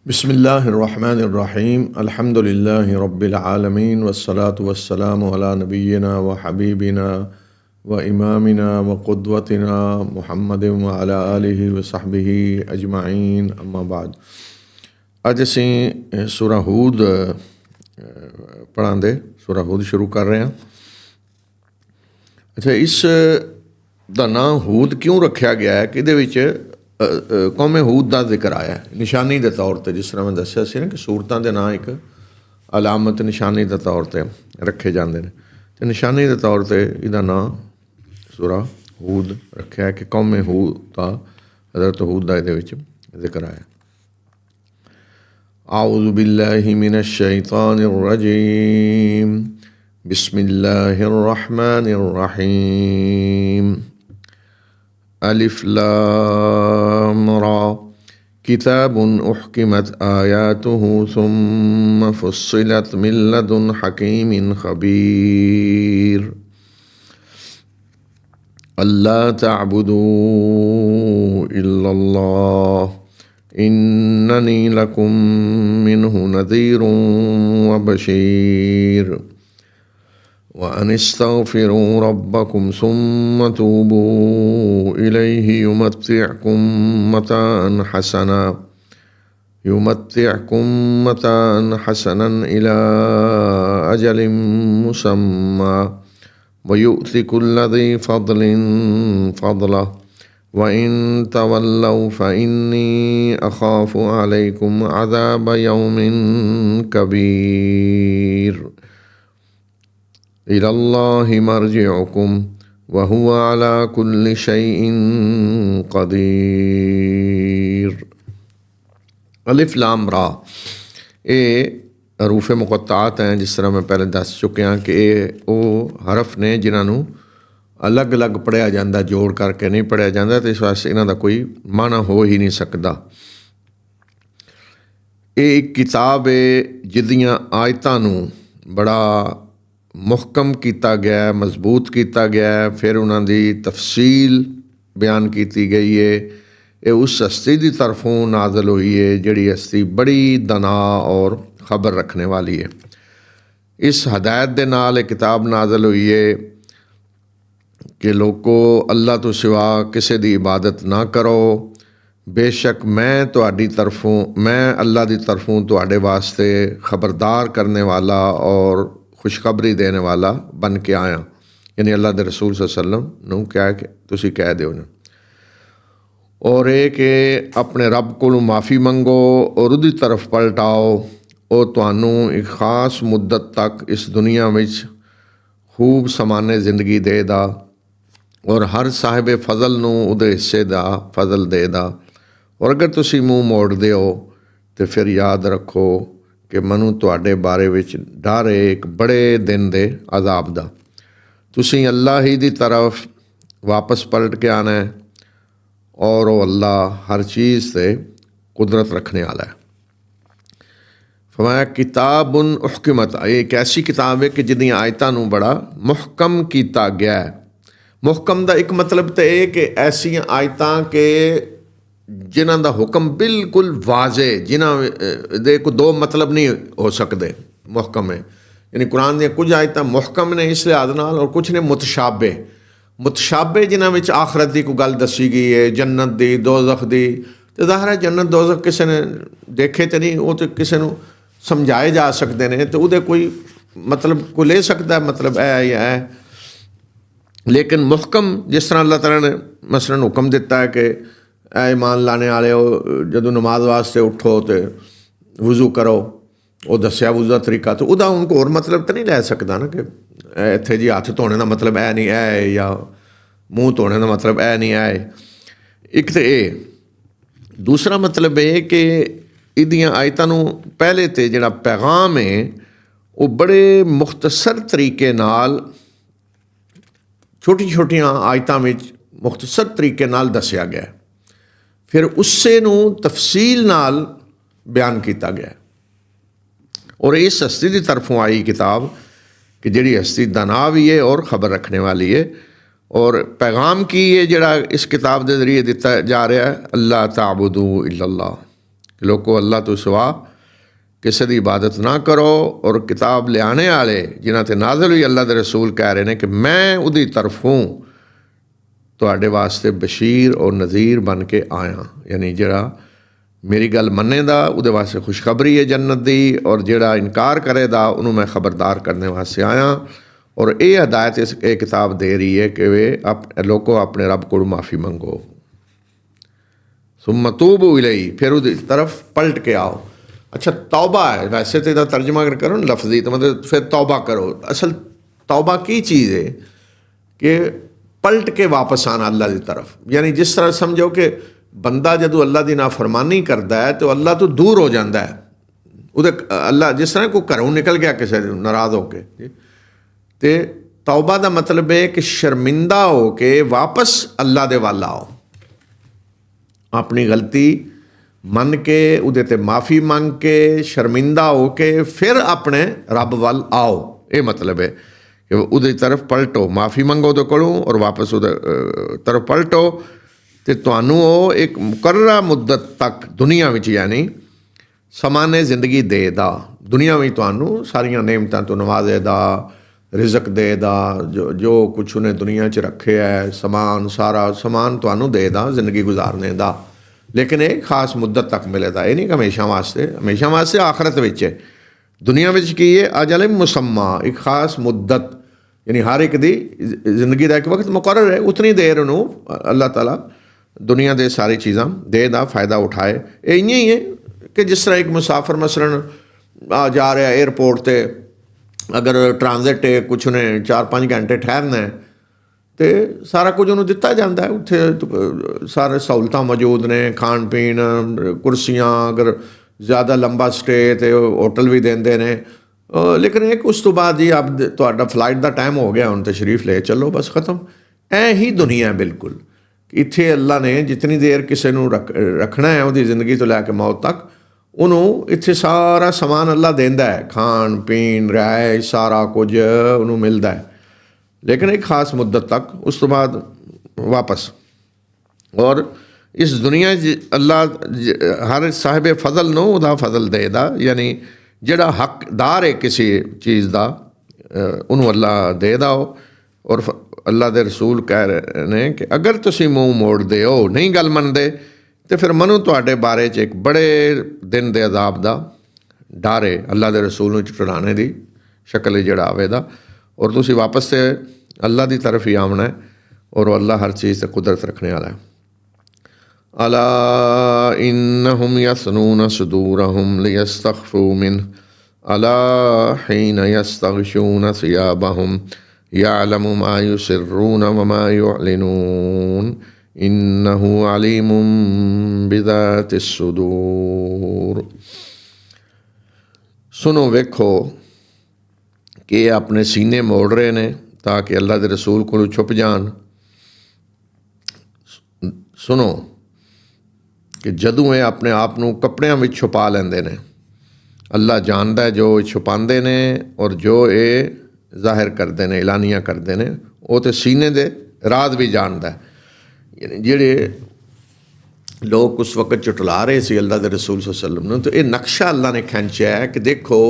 बिस्मिल्लाहिर्रहमानिर्रहीम अल्हम्दुलिल्लाहि रब्बिल आलमीन वस्सलातु वस्सलामु अला नबिय्यिना व हबीबिना व इमामिना व क़ुद्वतिना मुहम्मदिन व अला आलिहि व सहबिही अजमाइन अम्मा बाद। अज असीं सूरा हूद पढ़ांदे सूरा हूद शुरू कर रहे हैं। अच्छा, इस दा नाम हूद क्यों रखा गया है कि कौमे हूद का जिक्र आया निशानी के तौर पर। जिस तरह मैं दसिया सी ना कि सूरतों के नाम एक अलामत निशानी के तौर पर रखे जाते हैं, तो निशानी के तौर पर इसका नाम सूरा हूद रखा है कि कौमे हूद का हज़रत हूद का ये जिक्र आया। आऊज़ु बिल्लाहि मिनश शैतानिर रजीम बिस्मिल्लाहिर रहमानिर रहीम अलिफ लाम रा किताबुन उहकिमत आयातुहु सुम्मा फुस्सिलत मिन लदुन हकीमिन खबीर अल्ला तअबुदू इल्लल्लाह इन्ननी लकुम मिन्हु नज़ीरुन व बशीर व अनिस्तग़फिरू रब्बकुम सुम्मा तूबू इलैहि युमत्तिअकुम मताअन हसनन इला अजलिम मुसम्मा व युअति कुल्ला ज़ी फ़ज़लिन फ़ज़लहु व इन तवल्लौ फ़इन्नी अख़ाफ़ु अलैकुम अज़ाब यौमिन कबीर इलल्लाहि मर्जिउकुम व हुवा अला कुल्लि शैइन क़दीर। अलिफ लाम रा ये हरूफ मुक़त्तात हैं। जिस तरह मैं पहले दस चुके हैं कि ये वो हरफ ने जिन्होंने अलग अलग पढ़िया जाता, जोड़ करके नहीं पढ़िया जाता, तो इस वास्ते इन्हों का कोई माना हो ही नहीं सकता। ये एक किताब है जिदियाँ आयतां नूं बड़ा मुहकम किया गया, मजबूत किया गया, फिर उन्होंने तफसील बयान की गई है। ये उस हस्ती की तरफों नाजल हुई है जिहड़ी हस्ती बड़ी दना और खबर रखने वाली है। इस हदायत के नाल किताब नाजल हुई है कि लोगों अल्लाह तो सिवा किसी की इबादत ना करो, बेशक मैं अल्लाह की तरफों तुहाडे वास्ते खबरदार करने वाला और खुशखबरी देने वाला बन के आया। यानी अल्लाह के रसूल सल्लल्लाहु अलैहि वसल्लम नूं क्या कि तुसी कह दो ना, और ये कि अपने रब को माफ़ी मंगो और उहदी तरफ पलटाओ। वो तुहानू एक खास मुद्दत तक इस दुनिया में खूब समाने जिंदगी देदा और हर साहिब फजल नूं उहदे हिस्से दा फजल देदा। और अगर तुसी मूँह मोड़दे हो तो फिर याद रखो कि मनु तुहाडे बारे विच डर है एक बड़े दिन दे अजाब दा। तुसी अल्लाह ही दी तरफ वापस पलट के आना है और वो अल्लाह हर चीज़ से कुदरत रखने वाला है। फरमाया किताबुन उहकिमत, ये एक ऐसी किताब है कि जिहदियां आयतां नूं बड़ा मुहकम किया गया है। मुहकम का एक मतलब तो यह कि ऐसियां आयतां के जिन्हां दा हुक्म बिल्कुल वाजे, जिन्हां दे कोई दो मतलब नहीं हो सकते, मुहकम है। यानी कुरान दी कुछ आयतां मुहकम ने इस लिहाज नाल और कुछ ने मुतशाबे जिन्हां विच आखरत की कोई गल दसी गई है, जन्नत दी दोज़ख दी। तो ज़ाहिर है जन्नत दोज़ख किसी ने देखे तो नहीं, वो तो किसी को समझाए जा सकते हैं, तो उहदे कोई मतलब कोई ले सकता है मतलब है या है। लेकिन मुहकम जिस तरह अल्लाह ताला ने मसलन हुक्म दिता है कि ईमान लाने वाले हो जदों नमाज वास्ते उठो तो वज़ू करो, वो दसिया वज़ू का तरीका, तो उदा उनको होर मतलब तो नहीं लै सकता ना कि इत्थे जी हथ धोने का मतलब है नहीं है या मूँह धोने का मतलब है नहीं है। एक तो ये दूसरा मतलब ये कि इहदियां आयतां नूं पहले तो जिहड़ा पैगाम है वो बड़े मुख्तसर तरीके नाल छोटी छोटियां आयतां विच मुख्तसर तरीके नाल दसिया गया, फिर उससे नूं तफसील नाल बयान किया गया। और इस हस्ती की तरफों आई किताब कि जिहड़ी हस्ती दना भी है और खबर रखने वाली है। और पैगाम की है जिहड़ा इस किताब के जरिए दिता जा रहा है, अल्लाह ताबुदू इल्लल्लाह, कि लोगों अल्लाह तो सिवा किसी की इबादत ना करो। और किताब लियाने वाले जिन्हां ते नाज़िल हुई अल्लाह के रसूल कह रहे हैं कि मैं उहदी तरफों तुहाडे वास्ते बशीर और नज़ीर बन के आया, यानी जिहड़ा मेरी गल मन्नेगा उहदे वास्ते खुशखबरी है जन्नत दी, और जिहड़ा इनकार करेगा उन्होंने मैं खबरदार करने वास्ते आया। और ये हदायत इस किताब दे रही है कि वे लोगों अपने रब को माफ़ी मंगो। सुम्मा तूबू इलैही, फिर उसकी तरफ पलट के आओ। अच्छा, तौबा है वैसे तो इसका तर्जमा अगर करो ना लफ्जी, तो मतलब फिर तौबा करो। असल तौबा की चीज़ है कि पलट के वापस आना अल्लाह की तरफ। यानी जिस तरह समझो कि बंदा जदों अल्लाह की नाफरमानी करता है तो अल्लाह तो दूर हो जाता है। उहदे अल्लाह जिस तरह कोई घरों निकल गया किसी नाराज़ होके, तो तौबा का मतलब है कि शर्मिंदा हो के वापस अल्लाह दे वल आओ, अपनी गलती मन के उहदे ते माफ़ी मंग के शर्मिंदा हो के फिर अपने रब वल आओ। ये मतलब है कि उहदी तरफ पलटो, माफ़ी मंगो तो कोलों और वापस उहदे तरफ पलटो, तो तुहानूं वो एक मुकर्ररा मुद्दत तक दुनिया विच यानी समाने जिंदगी देदा। दुनिया में तुहानूं सारियां नेमतां तो नवाजेदा, रिजक देदा, जो कुछ उन्हें दुनिया च रखे है समान, सारा समान तुहानूं देदा जिंदगी गुजारने दा। लेकिन एक खास मुद्दत तक मिलेगा, ये नहीं कि हमेशा वास्ते। हमेशा वास्ते आखरत विच है। दुनिया में की है अजल मुसम्मा, एक खास मुद्दत, यानी हर एक दी जिंदगी का एक वक्त मुकर्रर है, उतनी देर उन्होंने अल्लाह ताला दुनिया दे सारी चीज़ां दे दा फ़ायदा उठाए। ये इं ही है कि जिस तरह एक मुसाफिर मसलन आ जा रहा है एयरपोर्ट ते, अगर ट्रांजिट है कुछ ने 4-5 घंटे ठहरना है तो सारा कुछ उन्होंने दिता जाता है। उत्थे सारे सहूलतां मौजूद ने, खाण पीण, कुर्सियां, अगर ज़्यादा लंबा स्टे तो होटल भी देंदे ने। लेकिन एक उस तो बाद जी अब तुहाडा फ्लाइट का टाइम हो गया, हुण तशरीफ ले चलो, बस ख़त्म। ऐ ही दुनिया है बिल्कुल। इत्थे अल्लाह ने जितनी देर किसी नूं रखना है उसकी जिंदगी तो लैके मौत तक, उन्होंने इत्थे सारा समान अल्लाह देंदा है, खाण पीण रिहाइश सारा कुछ उन्होंने मिलता है, लेकिन एक खास मुद्दत तक, उस तो बाद वापस। और इस दुनिया अल्लाह हर साहिब फजल नूं उहदा फजल देदा, यानी जिहड़ा हकदार है किसी चीज़ का उन्होंने अल्लाह देदा हो। और अल्लाह के रसूल कह रहे हैं कि अगर तुसीं मूँह मोड़दे हो, नहीं गल मनदे, तो फिर मनु तुहाडे बारे च एक बड़े दिन के अजाब का डर है, अल्लाह के रसूल नूं झुठलाने की शक्ल जिहड़ा आवेगा। और तुसीं वापस से अल्लाह की तरफ ही आना है, और अल्लाह हर चीज़ से कुदरत रखने वाला है। अला इन्नहुम यसनून सुदूरहुम लियस्तख्फू मिन अला हिन यस्तगशून सियाबहुम यालमु मा युसिर्रून व मा युअलिनून इन्नहु अलीमुम बिज़ातिस सुदूर। सुनो वेखो कि अपने सीने मोड़ रहे ने ताकि अल्लाह के रसूल को छुप जान। सुनो कि जदों ये अपने आप को कपड़ियां में छुपा लेंदे ने, अल्लाह जानता है जो छुपाते ने और जो ये जाहिर करते हैं, ऐलानियां करते हैं, वो तो सीने दे राज भी जानता है। यानी जेड़े लोग उस वक्त चुटला रहे थे अल्लाह के रसूल सल्लल्लाहु अलैहि वसल्लम ने, तो ये नक्शा अल्लाह ने खींचा है कि देखो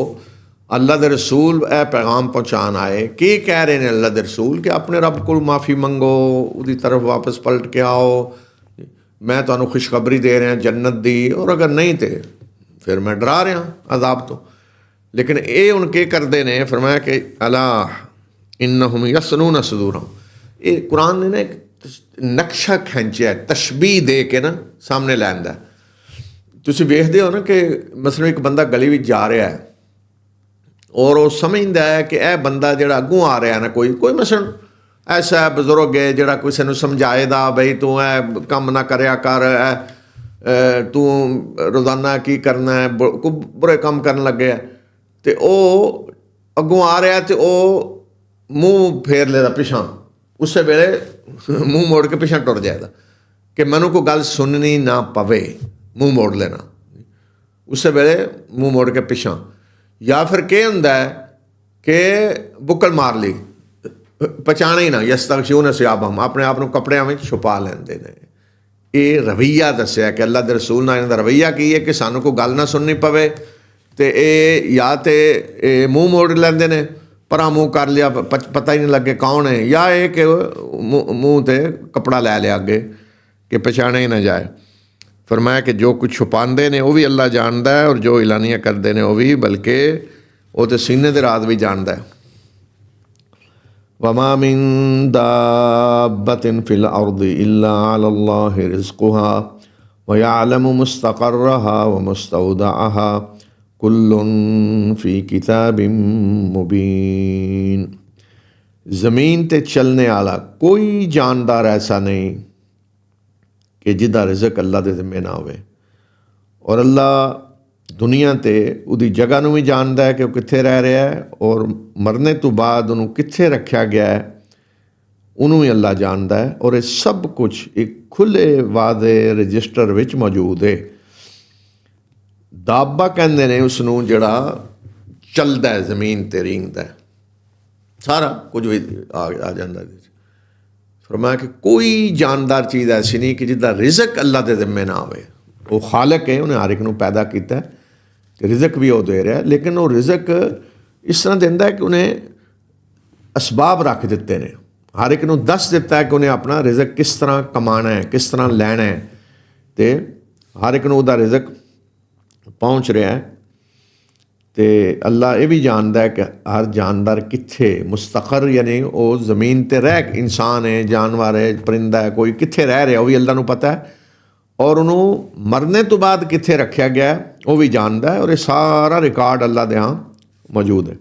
अल्लाह के रसूल ए पैगाम पहुँचान आए, कि कह रहे हैं अल्लाह के रसूल कि अपने रब को माफ़ी मंगो, उसकी तरफ वापस पलट के आओ, मैं तुहानूं खुशखबरी दे रहा जन्नत दी, और अगर नहीं तो फिर मैं डरा रहा अजाब तो। लेकिन ये हुण के करते हैं, फरमाया कि अला इन्नहुम यसनून सुदूरहुम। ये कुरान ने ना एक नक्शा खींचा है, तशबीह दे के ना सामने लैंदा। तुसीं वेखदे हो ना कि मसलन एक बंदा गली में जा रहा है और वो समझदा है कि यह बंदा जिहड़ा अगों आ रहा है ना, कोई मसलन ऐसा बजुर्ग है जिहड़ा किसी नूं समझाएदा बई तू ऐ कम ना करया कर, तू रोज़ाना की करना है, कोई बुरे काम करन लगे है, तो वह अगों आ रहा तो वह मूँह फेर लेदा पिछां, उस वेले मूँह मोड़ के पिछां टुर जाएगा कि मैनू कोई गल सुननी ना पवे, मूँह मोड़ लेना, उस वेले मूँह मोड़ के पिछां। या फिर के हुंदा है कि बुक्कल मार ली, पहचाने ही ना, यस्तगशून सियाबहुम, अपने आप को कपड़ियां में छुपा लेंदे ने। ये रवैया दसिया कि अल्लाह के रसूल नाल इन्हां दा रवैया की है कि सानू कोई गल ना सुननी पवे तो ये या तो मूँह मोड़ लेंदे ने, परा मूँह कर लिया, पता ही नहीं लगे कौन है, या ये कि मूँह ते कपड़ा लै लिया अगे कि पछाणे ही ना जाए। फरमाया कि जो कुछ छुपाते ने वो भी अल्लाह जानता है, और जो ऐलानियाँ करते हैं वो भी, बल्कि वो तो सीने दे राज भी जानता है। वमा मिन दाब्बतिन फिल अर्दि इल्ला अलल्लाहि रिज़्क़ुहा व यअलमु मुस्तक़र्रहा व मुस्तौदअहा कुल्लुन फ़ी किताबिन मुबीन। ज़मीन ते चलने वाला कोई जानदार ऐसा नहीं कि जिदा रिज़क अल्लाह के ज़िम्मे ना होवे, और अल्लाह दुनिया ते उदी जगह नूं भी जानदा है कि वो कित्थे रह रहा है, और मरने तो बाद उन्होंने कित्थे रखा गया है उन्होंने भी अल्लाह जानदा है। और ये सब कुछ एक खुले वादे रजिस्टर विच मौजूद है। दाबा कहंदे ने उसनूं जिहड़ा चलदा है, ज़मीन ते रींगदा है, सारा कुछ भी आ जांदा है। फरमाया कि कोई जानदार चीज़ ऐसी नहीं कि जिसका रिज़क अल्लाह के ज़िम्मे ना आवे। वो खालक है, उन्हें हर एक नूं पैदा किया, रिज़क भी वो दे रहा है, लेकिन वो रिज़क इस तरह देंदा है कि उन्हें असबाब रख दिते ने, हर एक नूं दस दिता है कि उन्हें अपना रिज़क किस तरह कमाना है, किस तरह लैना है, तो हर एक नूं उहदा रिज़क पहुँच रहा है। तो अल्लाह ये भी जानता है कि हर जानदार कित्थे मुस्तकर, यानी वो ज़मीन ते रह, इंसान है, जानवर है, परिंदा है, कोई कित्थे रह रहा वो भी अल्लाह नूं पता है, और उन्होंने मरने तो बाद कित्थे रखा गया वो भी जानता है, और ये सारा रिकॉर्ड अल्लाह दे यहाँ मौजूद है।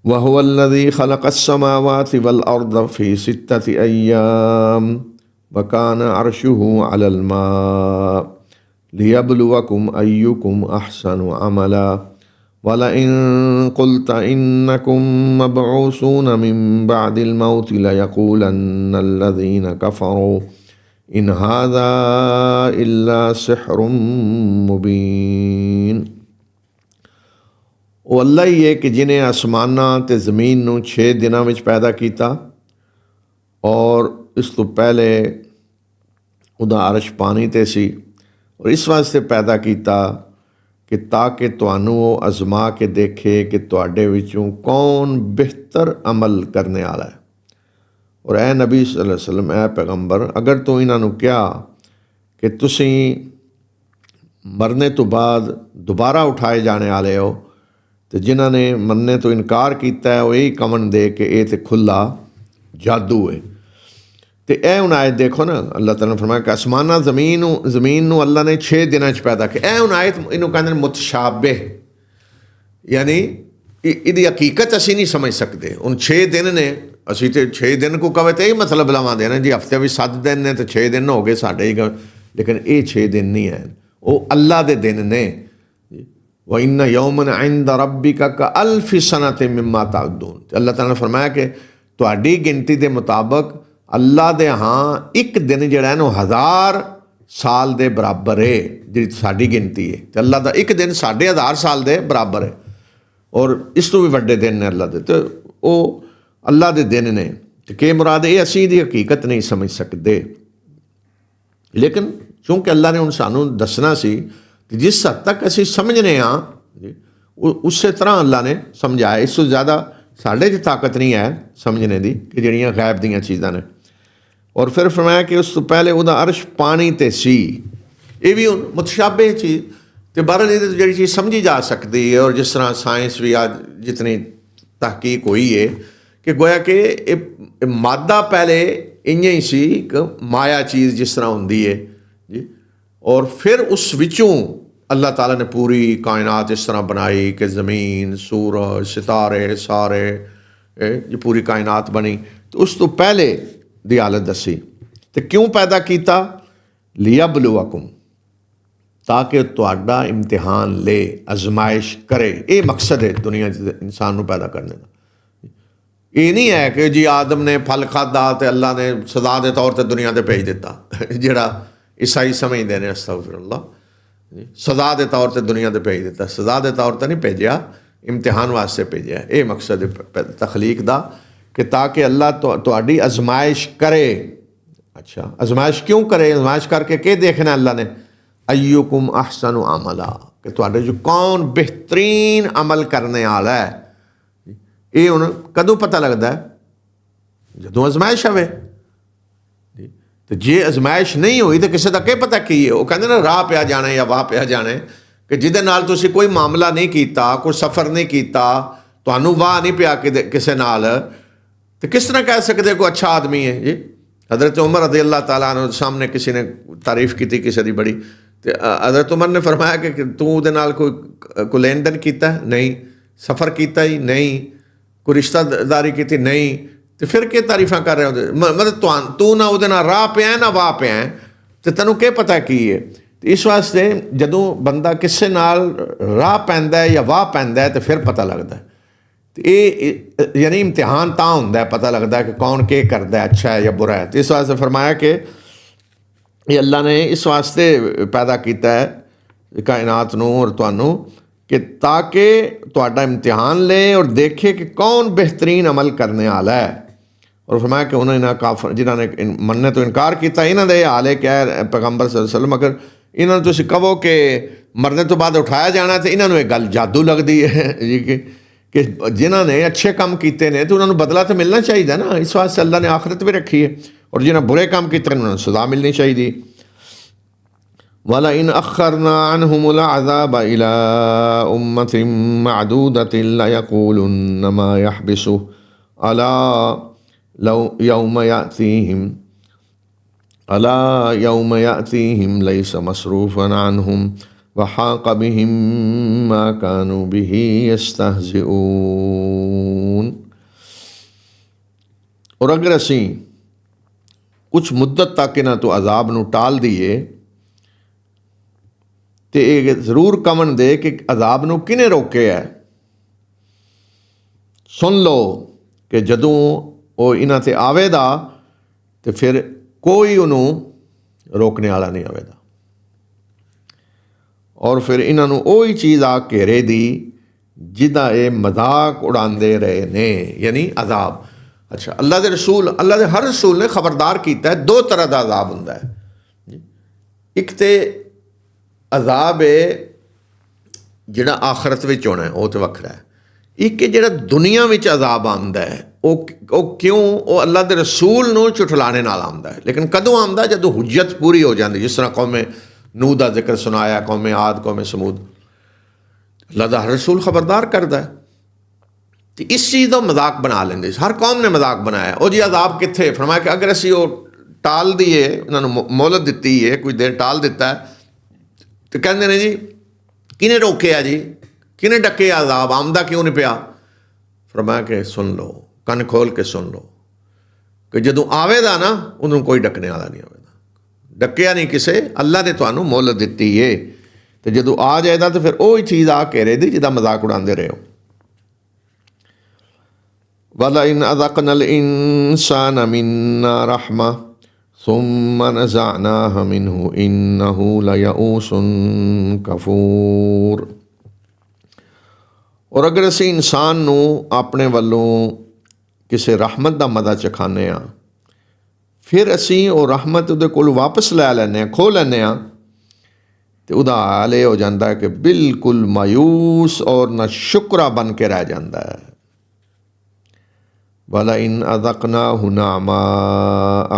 वहुवल्लज़ी खलक़स्समावाति वल अर्ज़ फ़ी सित्तति अय्याम व कान अर्शुहु अलल मा लियब्लुवकुम अय्युकुम अहसनु अमला वलइन क़ुल्त इन्नकुम मबऊसून मिन बअदिल मौति लयक़ूलन्नल्लज़ीन कफ़रू इन हाज़ा इल्ला सिहरुम मुबीन। वो अल्लाह ही है कि जिन्हें आसमानां ते ज़मीन नूं 6 दिनां विच पैदा किया, और इस तो पहले उहदा अरश पानी ते सी, और इस वास्ते पैदा किया कि ताकि तुहानू वो आजमा के देखे कि तुहाडे विचों कौन बेहतर अमल करने वाला है। और ए नबी सल्लल्लाहु अलैहि वसल्लम, ए पैगंबर, अगर तू इन्हों कहा कि तुसी मरने तो बाद दोबारा उठाए जाने वाले हो, तो जिन्होंने मरने तो इनकार किया है वो यही कमन दे कि ये तो खुला जादू है। तो यह हुण आयत देखो ना, अल्लाह ताला ने फरमाया कि आसमाना ज़मीन नूं अल्लाह ने 6 दिनों पैदा किया। यह हुण आयत इनू कहते हैं मुतशाबे, यानी इहदी हकीकत असी नहीं समझ सकते। हुण 6 दिन ने, असी तो 6 दिन को कहे तो यही मतलब लवांदे ने जी, हफ्ते में 7 दिन ने तो 6 दिन हो गए साढ़े ही, लेकिन ये 6 दिन नहीं है, वो अल्लाह के दिन ने। व इन्ना यौमन इंद रब्बिका कअल्फि सनतिन मिम्मा तअद्दून। अल्लाह ताला ने फरमाया कि तुहाडी गिनती के मुताबिक अल्लाह दे हाँ एक दिन जिहड़ा है ना 1000 साल के बराबर है, जी साडी गिनती है। तो अल्लाह का एक दिन 1000 साल के बराबर है, और इस तो भी वड्डे दिन ने अल्लाह दे, तो वो अल्लाह के दिन ने। तो के मुराद ये असी दी हकीकत नहीं समझ सकते, लेकिन चूँकि अल्लाह ने हुण सानू दसना सी, जिस हद तक असी समझने हाँ उस तरह अल्लाह ने समझाया। इस तो ज़्यादा साढ़े च ताकत नहीं है समझने की कि जिहड़ियां गैब दीयां चीज़ां ने। और फिर फरमाया कि उस तो पहले उहदा अरश पानी ते सी। ये भी हुण मुतशाबे चीज़, तो बहरहाल ये जी चीज़ समझी जा सकती है। और जिस तरह साइंस भी आज जितनी तहकीक हुई है कि गोया कि मादा पहले इयां ही सी, एक माया चीज़ जिस तरह होंदी है जी, और फिर उस विचों अल्लाह ताला ने पूरी कायनात इस तरह बनाई कि ज़मीन, सूरज, सितारे सारे, ये पूरी कायनात बनी। तो उस तो पहले दी हालत दसी। तो क्यों पैदा किया? लियब्लुवकुम, ताकि तुहाडा इम्तिहान ले, आजमाइश करे। ये मकसद है दुनिया इंसान को पैदा करने का। ये नहीं है कि जी आदम ने फल खाधा तो अल्लाह ने सदा के तौर पर दुनिया से भेज दिता, जिहड़ा ईसाई समझते हैं अस्तगफिरुल्लाह, सदा के तौर पर दुनिया से भेज दिता। सदा के तौर पर नहीं भेजा, इम्तिहान वास्ते भेजा। ये मकसद है तखलीक का, कि ताकि अल्लाह तुहाडी आजमाइश करे। अच्छा, आजमाइश क्यों करे? आजमाइश करके क्या देखना अल्लाह ने? अय्युकुम अहसनु अमला, कि तुहाडे जो कौन बेहतरीन अमल करने वाला है। ये हुण कदों पता लगता है? जदों आजमाइश आवे। तो जे आजमाइश नहीं हुई तो किसी का क्या पता की है? वो कहते ना राह पिया जाने या वाह पिया जाने, कि जिहदे नाल तुसीं कोई मामला नहीं कीता, कोई सफ़र नहीं कीता, तुहानूं वाह नहीं पिया किसी नाल, तो किस तरह कह सकते कोई अच्छा आदमी है जी? हज़रत उमर रज़ी अल्लाह तआला अन्हु सामने किसी ने तारीफ़ की थी किसी की बड़ी, तो हज़रत उमर ने फरमाया कि तू उहदे नाल कोई लेन देन कीता? नहीं। सफ़र कीता ही नहीं। कोई रिश्तेदारी की? नहीं। तो फिर क्या तारीफा कर रहे हो? मतलब तू ना उहदे नाल राह पिया ना वाह पिया, तो तैनूं क्या पता की है? तो इस वास्ते जदों बंदा किसी नाल राह पैंदा है या वाह पैंदा है तो फिर पता लगता है। तो ये यानी इम्तिहान तां हुंदा है, पता लगता है कि कौन क्या करता है, अच्छा है या बुरा है। तो इस वास्ते फरमाया कि ये अल्लाह ने इस वास्ते पैदा किया है कायनात नूं और तुहानूं, कि ताकि तुहाडा इम्तिहान ले और देखे कि कौन बेहतरीन अमल करने वाला है। और फरमाया कि उन्होंने काफर जिन्होंने मनने तो इनकार किया, इन्हों का हाल है क्या है पैगंबर सल्लल्लाहु अलैहि वसल्लम, अगर इन्होंने तुसीं कहो कि मरने तो बाद उठाया जाना, तो इन्होंने एक गल जादू लगती है जी कि जिन्होंने अच्छे काम किए ने तो उन्होंने बदला तो मिलना चाहिए ना। इस वास्ते अल्लाह ने आखिरत भी रखी है, और जिन्हें बुरे काम किए उन्होंने सज़ा मिलनी चाहिए। वला इन अखरना अन्हुमुल अज़ाब इला उम्मतिन मअदूदतिन लयक़ूलुन्न मा यहबिसु अला यौम यातीहिम लैस मसरूफन अन्हुम वहाक बिहिम मा कानू बिही यस्तहज़िऊन। और अगर असी कुछ मुद्दत तक इन्हां तो अजाब नूं टाल दईए तो ये जरूर कमन दे कि अजाब नूं किने रोके है। सुन लो कि जदों वो इन्हां ते आवेगा तो फिर कोई उन्होंने रोकने वाला नहीं आवेगा, और फिर इन्हों वही चीज़ आ घेरे दी जिदा ये मजाक उड़ाते रहे ने, यानी अजाब। अच्छा, अल्लाह के रसूल, अल्लाह के हर रसूल ने खबरदार किया है दो तरह का अजाब होंदा है। एक तो अजाब है जिहड़ा आखरत विच होना है, वो तो वखरा है। एक जिहड़ा दुनिया में अजाब आंदा है वो क्यों? वो अल्लाह के रसूल नूं झुठलाने नाल आंदा है। लेकिन कदों आंदा? जदों हुज्जत पूरी हो जाती, जिस तरह कौमे नूह का जिक्र सुनाया, कौमे आद, कौमे समूद। अल्लाह का हर रसूल खबरदार करता है, तो इस चीज़ का मजाक बना लेंगे। हर कौम ने मजाक बनाया। वो जी अजाब कित्थे? फरमाया कि अगर असी वो टाल दिए, उन्होंने मोहलत दी है, कुछ देर टाल दिता है, तो कहते हैं जी किने रोके जी, किने डके अजाब आमदा क्यों नहीं पिया? फरमाया कि सुन लो, कन खोल के सुन लो कि जदों आवेगा ना उन्होंने कोई डकने वाला नहीं आवेगा। डकिया नहीं किसे, अल्लाह ने तुहानूं मोहलत दी है। तो जदों आ जाएगा तो फिर वही चीज़ आ घेरे दी जिदा मजाक उड़ाते रहे हो। वला इन अज़क़नल इंसान मिन्ना रहमा सुम्मा नज़अनाहा मिन्हु इन्नहु लयऊसुन कफूर। और अगर असी इंसान नूं अपने वालों किसी रहमत का मदा चखाने आ, फिर असी वो रहमत उहदे कोल वापस लै लैने, खो लैने आ, तो उहदा हाल ये हो जाता है कि बिल्कुल मायूस और ना शुक्रा बन के रह जाता है। वला इन अज़क़नाहु नअमा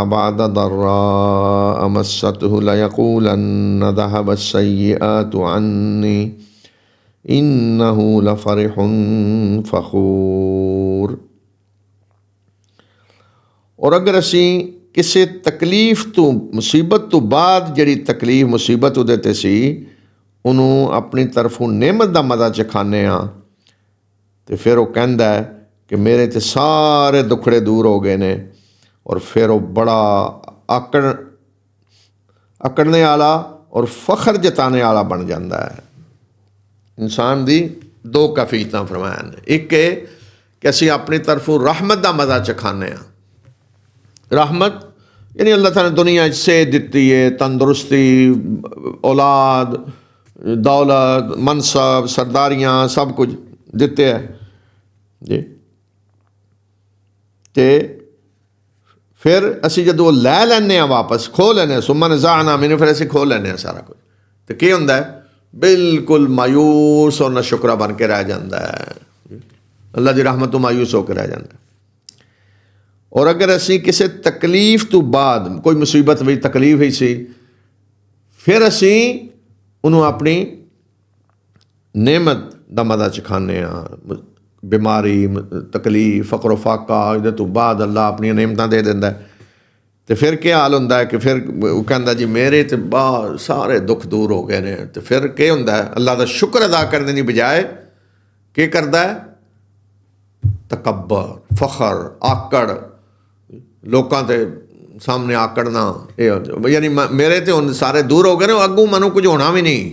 बअद दर्रा मस्सतहु लयक़ूलन्न ज़हब अस्सय्यिआतु अन्नी इन्नहु लफ़रिहुन फ़ख़ूर। और अगर असी किसी तकलीफ तो मुसीबत तो बाद जिहड़ी तकलीफ मुसीबत उहदे ते सी उन्होंने अपनी तरफों नेमत का मज़ा चखाने आ, तो फिर वो कहता है कि मेरे ते सारे दुखड़े दूर हो गए ने, और फिर वो बड़ा अकड़ने वाला और फखर जताने वाला बन जाता है। इंसान दी दो कैफियतां फरमाया ने। एक है कि असी अपनी तरफों रहमत का मज़ा चखाने आ। रहमत यानी अल्लाह ताला ने दुनिया सेहत दी है, तंदुरुस्ती, औलाद, दौलत, मनसब, सरदारियाँ सब कुछ दिते है जी। ते फिर असी जो लै लैने वापस खो लैने सुमन ज़ाना मैनू फिर असी खो लैने सारा कुछ तो क्या होंदा है बिल्कुल मायूस और नशुकरा बन के रह जाता है अल्लाह की रहमत तो मायूस होकर रह जाता है। और अगर असी किसी तकलीफ तो बाद कोई मुसीबत भी तकलीफ ही सी फिर असी उन्होंने अपनी नेमत का मजा चखाने बीमारी तकलीफ फकर फाका ये तो बाद अल्लाह अपनी नेमत दे देंदा है तो फिर क्या हाल होंदा है कि फिर वो कहता जी मेरे तो बाहर सारे दुख दूर हो गए ने तो फिर क्या होंदा है अल्लाह का शुक्र अदा करने की बजाय क्या करता है तकब्बर फखर आकड़ लोगों के सामने आकड़ना यानी मेरे तो हुण सारे दूर हो गए ने अगू मनु कुछ होना भी नहीं।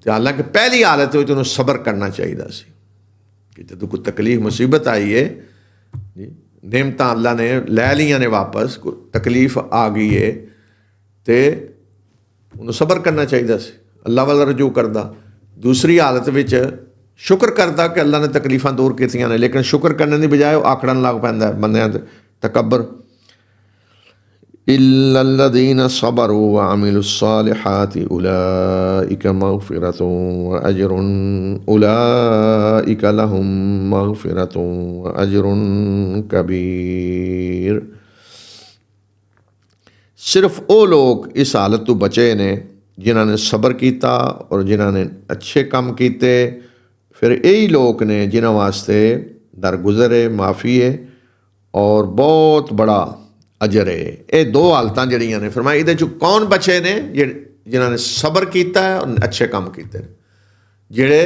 हालांकि पहली हालत में उन्होंने सबर करना चाहिए सी कि जो कोई तकलीफ मुसीबत आई है नेमत अल्लाह ने लै लिया ने वापस कोई तकलीफ आ गई है तो उन्होंने सबर करना चाहिए सी अल्लाह वाला रजू करता। दूसरी हालत में शुक्र करता कि अल्लाह ने तकलीफां दूर कीतियां ने लेकिन शुक्र करने की बजाय आकड़न लग पैंदा बंदियां ते तकब्बर। इल्लल्लज़ीना सबरू व अमिलुस्सालिहाति उलाइका मग़फ़िरतुन व अजरुन उलाइका लहुम मग़फ़िरतुन व अजरुन कबीर। सिर्फ वो लोग इस हालत तो बचे ने जिन्होंने सबर किया और जिन्होंने अच्छे काम किए फिर यही लोग ने जिन्होंने वास्ते दरगुजर है माफ़ी है और बहुत बड़ा अजर है। ये दो हालत जड़ियाँ ने फरमाया ये कौन बचे ने जिन्होंने सबर किया है और अच्छे काम किए जेड़े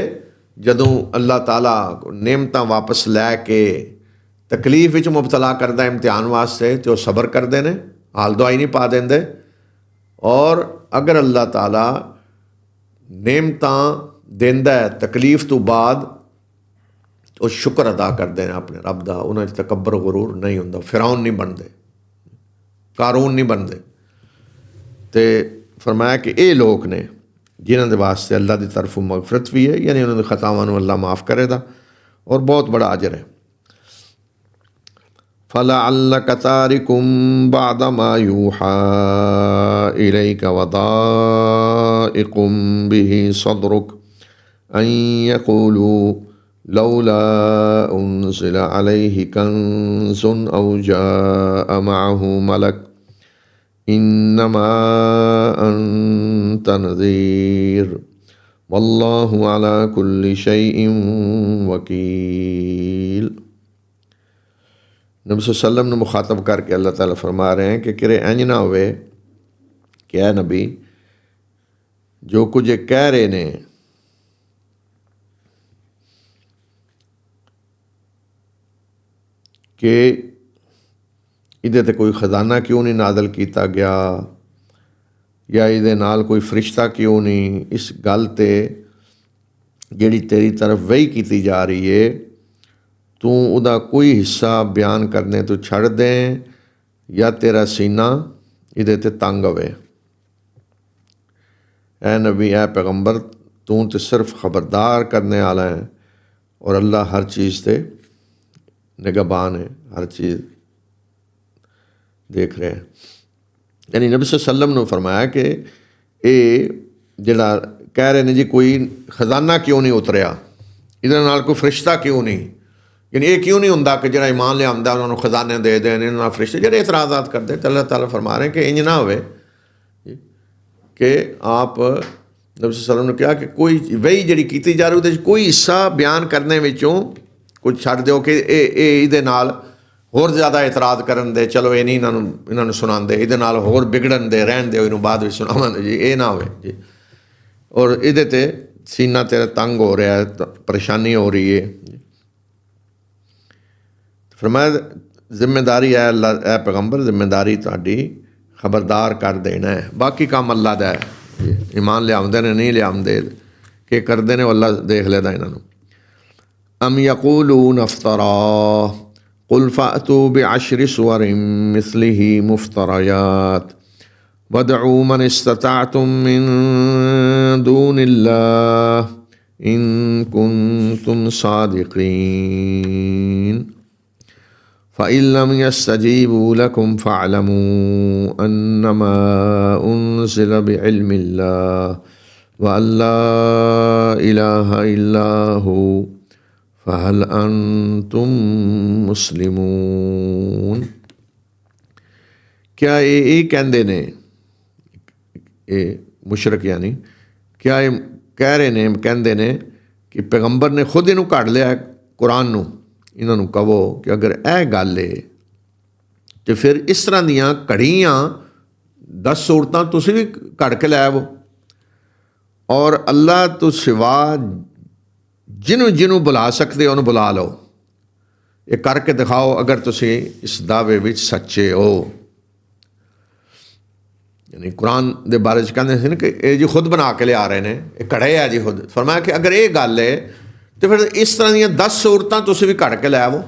जदों अल्लाह ताला नेमत वापस लैके तकलीफ विच मुबतला करता इम्तिहान वास्ते तो सबर करते हैं हाल दुआई नहीं पा देंदे और अगर अल्लाह ताला नेमत देंदा है तकलीफ तो बाद तो शुक्र अदा करते हैं अपने रब का उन्होंने तकब्बर गुरूर नहीं होंदा फिरौन नहीं बनते कारून नहीं बनते। तो फरमाया कि ये लोग ने जिन्होंने वास्ते अल्लाह की तरफ मगफरत भी है यानी उन्होंने खतावां नूं अल्लाह माफ़ करेगा और बहुत बड़ा अजर है। फलअल्लका तारिकुम बअद मा यूहा इलैका व दाइकुम बिही सदरुक अन यक़ूलू लौला उन्ज़िला अलैहि कंज़ुन औ जाअ मअहु मलक इन्नमा अंत नज़ीर वल्लाहु अला कुल्लि शैइन वकील। नबी सल्लल्लाहु अलैहि वसल्लम ने मुखातब करके अल्लाह ताला फरमा रहे हैं कि किरे इंज ना होवे कि ऐ नबी जो कुछ कह रहे ने कि इहदे ते कोई खजाना क्यों नहीं नादल किया गया या इहदे नाल कोई फरिश्ता क्यों नहीं इस गल ते जिहड़ी तेरी तरफ वही की जा रही है तू उहदा कोई हिस्सा बयान करने तो छड़ दें या तेरा सीना इहदे ते तंग होवे। ऐ नबी ऐ पैगंबर तू तो सिर्फ खबरदार करने वाला है और अल्लाह हर चीज़ से निगहबान है हर चीज़ देख रहे हैं। यानी नबी सल्लल्लाहु अलैहि वसल्लम ने फरमाया कि ये जिहड़ा कह रहे ने जी कोई खजाना क्यों नहीं उतरिया इहदे नाल कोई फरिश्ता क्यों नहीं यानी ये क्यों नहीं होंदा कि जिहड़ा ईमान लिआंदा उन्होंने खजाने दे देन इन्होंने फरिश्ते जिहड़े इतराज़ात करते तो अल्लाह ताला फरमा रहे हैं कि इंज ना होवे कि आप नबी सल्लल्लाहु अलैहि वसल्लम ने कहा कि कोई वही जिहड़ी कीती जा रही उहदे कोई हिस्सा बयान करने विचों कुछ छड़ दो कि ये नाल होर ज़्यादा इतराज़ करन दे चलो ये नहीं इन्होंने सुनाते ये नाल होर बिगड़न दे रहन दे इन्हों बाद में सुनावन जी ये ना होवे जी। और इहदे ते सीना तेरा तंग हो रहा है परेशानी हो रही है फरमाया जिम्मेदारी है अल्लाह ए पैगंबर जिम्मेदारी तुहाडी खबरदार कर देना है बाकी काम अल्लाह दा है ईमान लिआउंदे ने नहीं लिआउंदे के करते ने अल्लाह देख लेदा इन्हों। अम यक़ूलून अफ्तरा कुल फ़अतू बिअश्रि सुवरिन मिस्लिही मुफ्तरयात वदऊ मन इस्तताअतुम मिन दूनिल्लाह इन कुन्तुम सादिक़ीन फ़इन लम यस्तजीबू लकुम फ़अलमू अन्नमा उन्ज़िला बिइल्मिल्लाह व अल्ला इलाहा इल्ला हु फ़हल अंतुम मुस्लिमून। क्या ये कहते ने, ये मुशरक यानी क्या ये कह रहे ने, कहते ने कि पैगंबर ने खुद इनू कढ़ लिया कुरान नू, इन्हों कहो कि अगर यह गल है तो फिर इस तरह दियाँ घड़ियाँ 10 सूरतां तुसीं भी कढ़ के लै आवो, और अल्लाह तो सिवा जिन्हों जिन्हों बुला सकते उन्होंने बुला लो, ये करके दिखाओ अगर तुसीं इस दावे विच सच्चे हो। यानी कुरान के बारे कहते थे ना कि ये जी खुद बना के लिया रहे हैं, ये कड़े है जी खुद। फरमाया कि अगर ये गल है तो फिर इस तरह दी 10 सूरतां तुसीं भी कढ़ के लै आवो।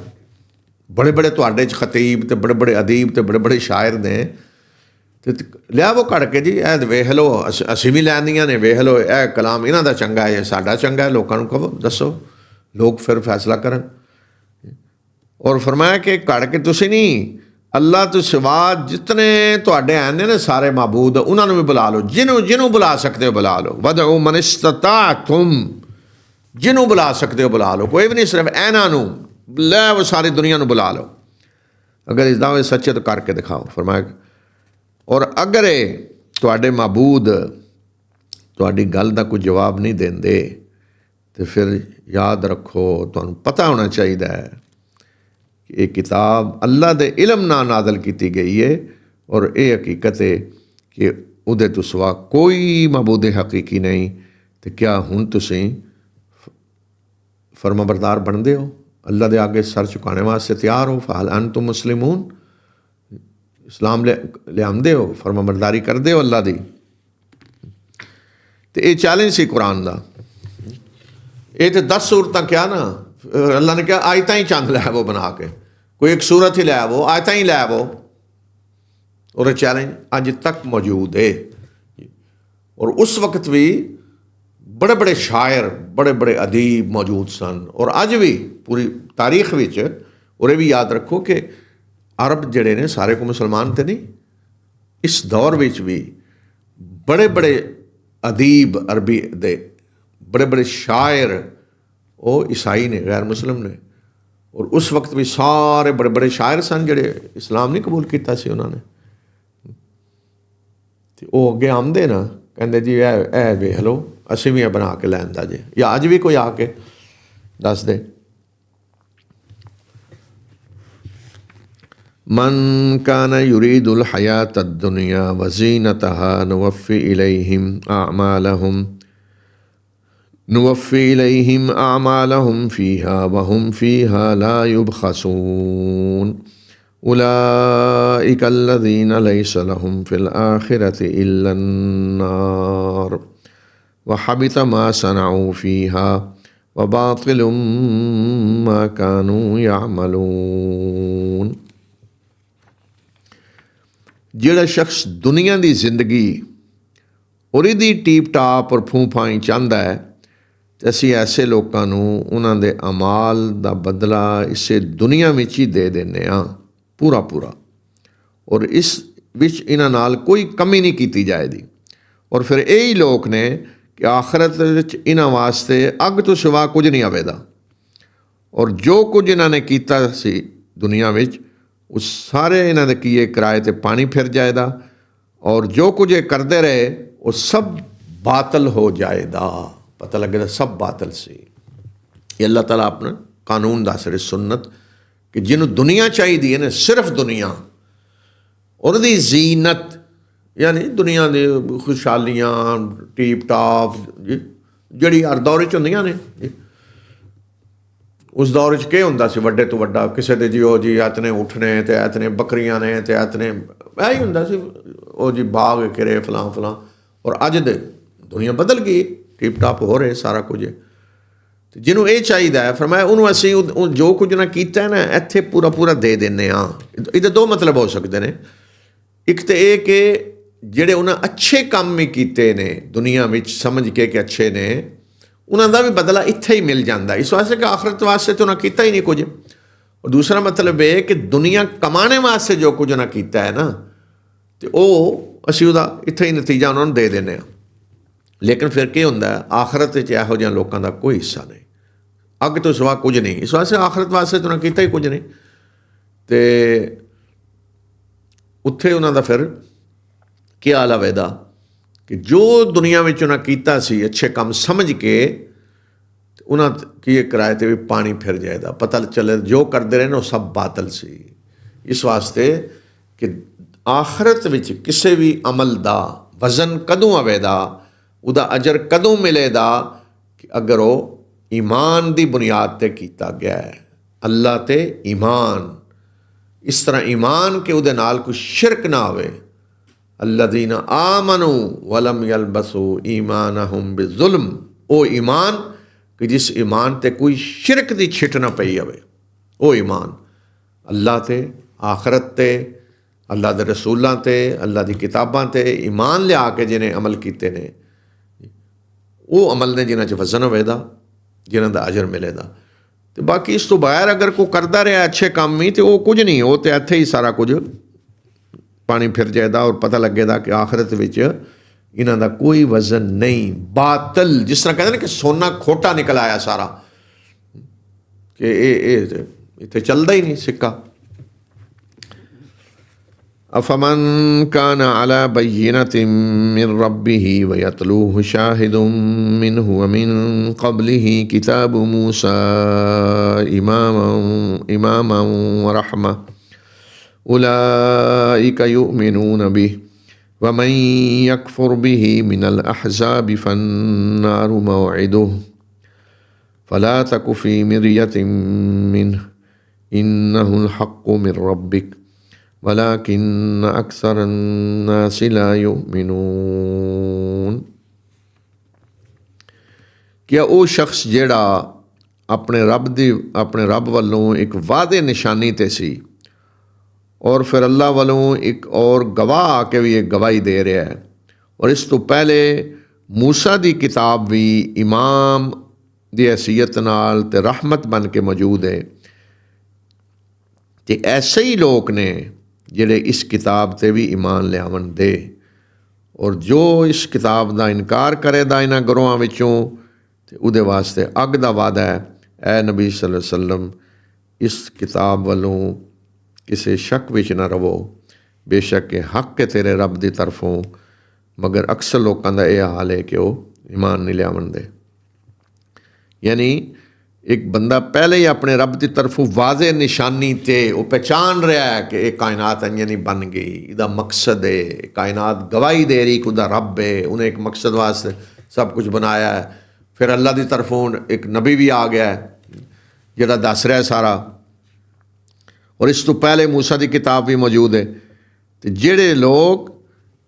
बड़े बड़े तुहाडे च खतीब तो बड़े बड़े अदीब तो बड़े बड़े शायर ने, तो लियावो कढ़ के जी, ए वेख लो, असीं भी लैंदियां ने, वेख लो यह कलाम इन्हां दा चंगा है, साडा चंगा है, लोगों को कहो दसो, लोग फिर फैसला करन। और फरमाया कि कढ़ के तुसीं नहीं, अल्लाह तो सिवा जितने तुहाडे हैं ने सारे माबूद उन्होंने भी बुला लो, जिन्हों जिन्हों बुला सकते हो बुला लो। वदउ मन इस्तताअतुम, जिन्हों बुला सकते हो बुला लो, कोई भी नहीं, सिर्फ ऐना नू लै वो सारी दुनिया नू बुला लो, अगर इस दावे सच्चे तो करके दिखाओ। फरमाया और अगर तुहाडे माबूद तुहाडी गल दा कोई जवाब नहीं देंदे तो फिर याद रखो, तुहानू पता होना चाहिए कि ये किताब अल्लाह दे इल्म नाल नाज़िल की गई है, और ये हकीकत है कि उहदे तो सिवा कोई माबूद हकीकी नहीं। तो क्या हुण तुसीं फरमाबरदार बनते हो, अल्लाह दे आगे सर झुकाने वास्ते तैयार हो? फ़हल अंतुम मुस्लिमून, इस्लाम लियाते हो, फरमाबरदारी करते हो अल्लाह दी? तो ये चैलेंज सी कुरान का। ये तो 10 सूरतां क्या ना, अल्लाह ने कहा आयतां ही चंद लै आवो बना के, कोई एक सूरत ही लै आवो, आयतां ही लै आवो, और चैलेंज अज तक मौजूद है। और उस वक्त भी बड़े बड़े शायर बड़े बड़े अदीब मौजूद सन, और अज भी पूरी तारीख विच। और ये भी याद रखो कि अरब जड़े ने सारे को मुसलमान तो नहीं, इस दौर विच भी बड़े बड़े अदीब अरबी दे, बड़े बड़े शायर वो ईसाई ने, गैर मुस्लिम ने। और उस वक्त भी सारे बड़े बड़े शायर सन जड़े इस्लाम नहीं कबूल किया सी उन्होंने। तो वो अगे आमदे ना, कहते जी ए वेख लो, असीं भी बना के लैंदा जे, या अज भी कोई आके दस दे। मन कान युरीदुल हयात दुनिया वज़ीनतहा नुवफ़्फ़ी इलैहिम आमालहुम फ़ीहा वहुम फ़ीहा ला युबख़सून उलाइका अल्लज़ीना लैसा लहुम फ़िल आख़िरति इल्ला अन्नार व हबित मा सनऊ फ़ीहा व बातिलुम मा कानू यअमलून। जिहड़ा शख्स दुनिया की जिंदगी और इहदी टीप टाप और फूं फाई चाहता है, तो असीं ऐसे लोगों नूं उन्हां दे अमाल दा बदला इसे दुनिया में ही दे देने पूरा पूरा, और इस विच इन्हां नाल कोई कमी नहीं की जाएगी। और फिर यही लोग ने कि आखिरत विच इन्हां वास्ते अग तो सिवा कुछ नहीं आवेगा, और जो कुछ इन्हां ने कीता सी दुनिया विच उस सारे इन्हां दे किए किराए ते पानी फिर जाएगा, और जो कुछ ये करते रहे वो सब बातल हो जाएगा। पता लगेगा सब बातल से। ये अल्लाह ताला अपना कानून दस रहे, सुन्नत, कि जिन्हों दुनिया चाहिए है ना, सिर्फ दुनिया और दी जीनत, यानी दुनिया दी खुशहालियाँ टीप टाप जड़ी हर दौर च होंदियां ने जी। उस दौर च केह् हुंदा सी, वड्डे तो वड्डा किसी दे जी ओ जी इतने उठने ते इतने बकरियां ने ते इतने यही हुंदा सी, ओ जी बाग किरे फलां फलां। और अज दे दुनिया बदल गई, टिप टाप हो रहे सारा कुछ। तो जिन्हों ये चाहिए है, फरमाया उन्होंने असीं जो कुछ ना कीता है ना इत्थे पूरा पूरा दे देने। इहदे दो मतलब हो सकते हैं। एक तो ये कि जिहड़े उन्हें अच्छे काम भी कीते ने दुनिया में समझ के कि अच्छे ने, उन्हों का भी बदला इत्थे ही मिल जाता, इस वास्ते कि आखिरत वास्ते तो उन्हें किया ही नहीं कुछ। और दूसरा मतलब ये कि दुनिया कमाने वास्ते जो कुछ उन्हें किया है ना, तो वह असीं उहदा इत्थे ही नतीजा उन्होंने दे देने। लेकिन फिर क्या होंदा है, आखरत च इहो जिहियां लोकां दा कोई हिस्सा नहीं, अग तो सिवा कुछ नहीं। इस वास्ते आखरत वास्ते तो उन्हें किया ही कुछ नहीं, तो उत्थे उन्हां दा फिर क्या हाल आवेदा कि जो दुनिया में उन्हें किया सी अच्छे काम समझ के, उन्हें की किराए पर भी पानी फिर जाएगा, पता चले जो करते रहे ना सब बातल सी। इस वास्ते कि आखरत विच किसी भी अमल का वजन कदों आवेगा, उदा अजर कदों मिलेगा कि अगर वो ईमान की बुनियाद पर किया गया है, अल्लाह ते ईमान, इस तरह ईमान के उहदे नाल कोई शिरक ना होवे। अल्लज़ीना आमनू वलम यलबसू ईमानहुम बिज़ुल्म, ओ ईमान कि जिस ईमान ते कोई शिरक की छिट ना पई होवे, वो ईमान अल्लाह ते, आखरत ते, अल्लाह दे रसूलां ते, अल्लाह दी किताबां ते ईमान लिया के जिन्हें अमल किए ने, वो अमल ने जिन्हां च वजन होवेगा, जिन्हां दा अजर मिलेगा। तो बाकी इस तो बगैर अगर कोई करता रहा अच्छे काम ही, तो वो कुछ नहीं, वो तो इत्थे ही सारा कुछ पानी फिर जाएगा और पता लगेगा कि आखरत विच इन्हां दा कोई वजन नहीं, बातल। जिस तरह कहते हैं कि सोना खोटा निकल आया सारा, कि ये इत्थे चलता ही नहीं सिक्का। अफमन कान अला बय्यिनतिन मिन रब्बिही व यतलूहु शाहिदुम मिनहु व मिन क़ब्लिही किताबु मूसा इमामन व रहमा उलाइका युमिनून बिही व मन यकफुर बिही मिनल अहज़ाबि फन्नारु मौइदुहु फला तकु फ़ी मिर्यतिन मिन्हु इन्नहुल हक़्क़ु मिन रब्बिक वलाकिन्न अक्सरन्नासि ला युमिनून। क्या वो शख्स जेड़ा अपने रब वालों एक वादे निशानी ते सी और फिर अल्लाह वालों एक और गवाह आके भी एक गवाही दे रहा है, और इस तो पहले मूसा दी किताब भी इमाम दी हैसीयत नाल ते रहमत बन के मौजूद है, ते ऐसे ही लोग ने जिहड़े इस किताब ते भी ईमान लियावन दे, और जो इस किताब का इनकार करेगा इन्हां गिरोहां विचों, ते उहदे वास्ते अग दा वादा है। ऐ नबी सल्लल्लाहु अलैहि वसल्लम इस किताब वालों किसी शक विच ना रवो, बेशक के हक है तेरे रब की तरफों, मगर अक्सर लोगों का यह हाल है कि वह ईमान नहीं लियावन दे। यानी एक बंदा पहले ही अपने रब की तरफों वाज़े निशानी ते वो पहचान रहा है कि ये कायनात इंज नहीं बन गई, इसका मकसद है, कायनात गवाही दे रही कि उसका रब है, उन्हें एक मकसद वास्ते सब कुछ बनाया है। फिर अल्लाह की तरफों एक नबी भी आ गया है जिहड़ा दस रहा है सारा, और इस तो पहले मूसा की किताब भी मौजूद है। तो जिहड़े लोग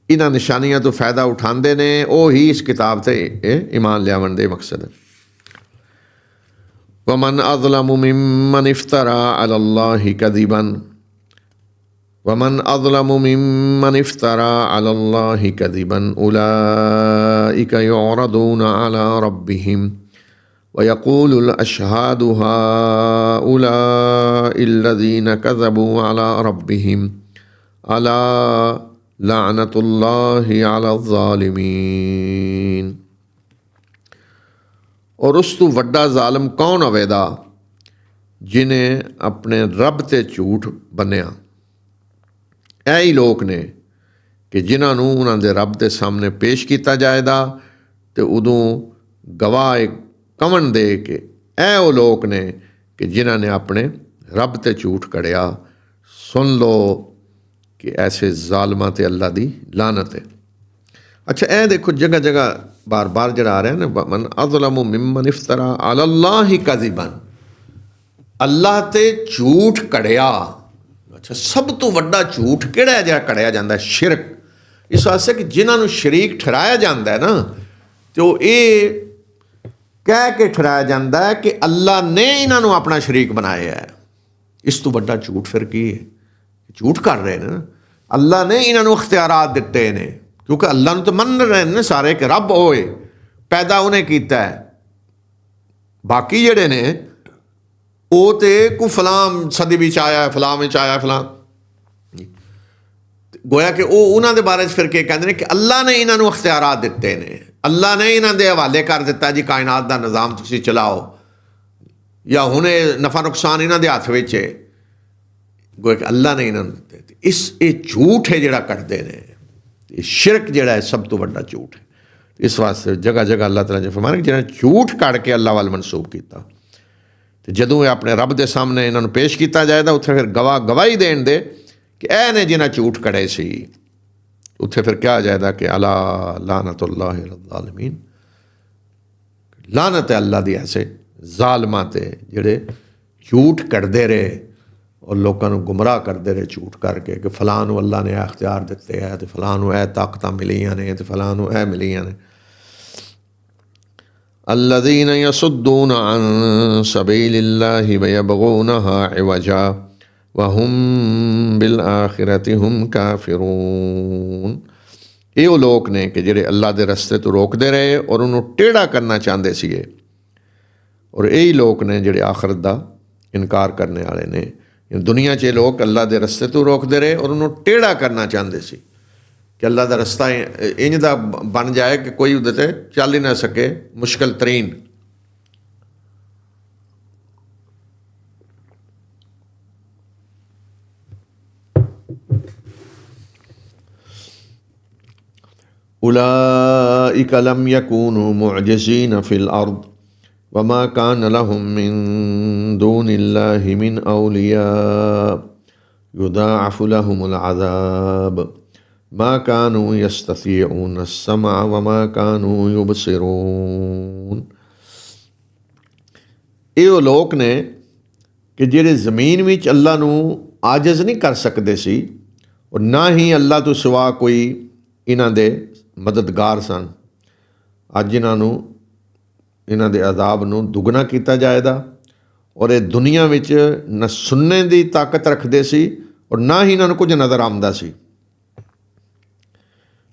इन्हां निशानियां तो फ़ायदा उठाते हैं, वो ही इस किताब से ईमान लियावन दे मकसद है। वमन अज़लमु मिम्मन इफ्तरा अलल्लाहि कज़िबन वमन अज़लमु मिम्मन इफ्तरा अलल्लाहि कज़िबन उलाइका युअरदूना अला रब्बिहिम वयक़ूलुल अशहादु हाउलाइल्लज़ीना कज़बू अला रब्बिहिम अला लअनतुल्लाहि अलज़्ज़ालिमीन। और उस तो वड्डा ज़ालिम कौन होवेगा जिन्हें अपने रब ते झूठ बन्निया। ऐ ही लोग ने कि जिन्होंने उन्होंने रब के सामने पेश किया जाएगा, तो उदों गवाह एक कवन दे के ऐ वो लोग ने कि जिन्होंने अपने रब ते झूठ कढ़िया। सुन लो कि ऐसे ज़ालिमां ते अल्लाह दी लानत है। अच्छा, ए देखो जगह जगह बार बार जड़ा आ रहा है ना, मन अज़लमु मिम्मन इफ्तरा अलल्लाहि कज़िबन, अल्लाह ते झूठ कढ़िया। अच्छा, सब तो वड्डा झूठ किहड़ा है जिहड़ा कढ़िया जाता है? शिरक। इस वास्ते कि जिन्होंने शरीक ठहराया जाता है ना, तो ये कह के ठहराया जाता है कि अल्लाह ने इन्हों अपना शरीक बनाया है। इस तो वड्डा झूठ फिर की है? झूठ कर रहे हैं ना, अल्लाह ने इन्हों अख्तियारात दिते ने, क्योंकि अल्लाह तो मन रहे ने सारे कि रब होए, पैदा उन्हें किया है। बाकी जड़े ने ਉਹ तो कोई फलां सदी विच आया फलां विच आया फलां, गोया कि वो उन्होंने बारे फिर के कहते हैं कि अल्लाह ने इन्होंने अख्तियारात दिते ने, अल्लाह ने इन्होंने हवाले कर दिता जी कायनात का निज़ाम तुसीं चलाओ, या हुणे नफा नुकसान इन्होंने हथ विच है, गोया कि अल्लाह ने इन्होंने दिते। इस ये झूठ है जिहड़ा कटदे ने, ये शिरक जिहड़ा है सब तो वड्डा झूठ है। इस वास्ते जगह जगह अल्लाह तआला ने फरमाया कि जिन्हें झूठ कढ़ के अल्लाह वाल मनसूब किया, तो जदों ये अपने रब के सामने इन्होंने पेश किया जाएगा, उत्थे फिर गवाही देण दे कि ऐ ने जिन्हें झूठ कढ़े सी, उत्थे फिर क्या जाएगा कि अला लानतुल्लाहि अलज़ालिमीन, लानत है अल्लाह दी ऐसे जालमां ते जिहड़े झूठ कढ़दे रहे और लोगों को गुमराह करते रहे झूठ करके कि फलां नूं अल्लाह ने अख्तियार दिते है, तो फलां नूं ऐ ताकतां मिलियां ने, तो फलां नूं ऐ मिलियां ने। अल्लज़ीना यसुद्दूना अन सबीलिल्लाहि व यबगूनहा इवजा व हुम बिल आखिरति हुम काफिरून। ये वो लोग ने कि जिहड़े अल्लाह के रस्ते तो रोकते रहे और उन्होंने टेढ़ा करना चाहते सीगे, और यही लोग ने जिहड़े आखिरत का इनकार करने वाले ने। दुनिया च लोग अल्लाह के रस्ते तो रोकते रहे और उन्होंने टेढ़ा करना चाहते सी कि अल्लाह का रस्ता इंज दा बन जाए कि कोई उहदे ते चल ही ना सके, मुश्किल तरीन। उलाइका लम यकूनु मुअजिज़ीन फिल अर्द वमा कान लहुम मिन दूनिल्लाहि मिन औलिया युदाअफ़ु लहुमुल अज़ाब मा कानू यस्ततीऊन अस्समा वमा कानू युबसिरून। ये वो लोग ने कि जिहड़े ज़मीन विच अल्लाह नूं आजिज़ नहीं कर सकते सी, और ना ही अल्लाह तो सिवा कोई इन्हां दे मददगार सन। अज इन्हां दे अज़ाब नूं दुगना किया जाएगा, और ये दुनिया विच न सुनने की ताकत रखते सी और ना ही इन्हां नूं कुछ नज़र आउंदा सी।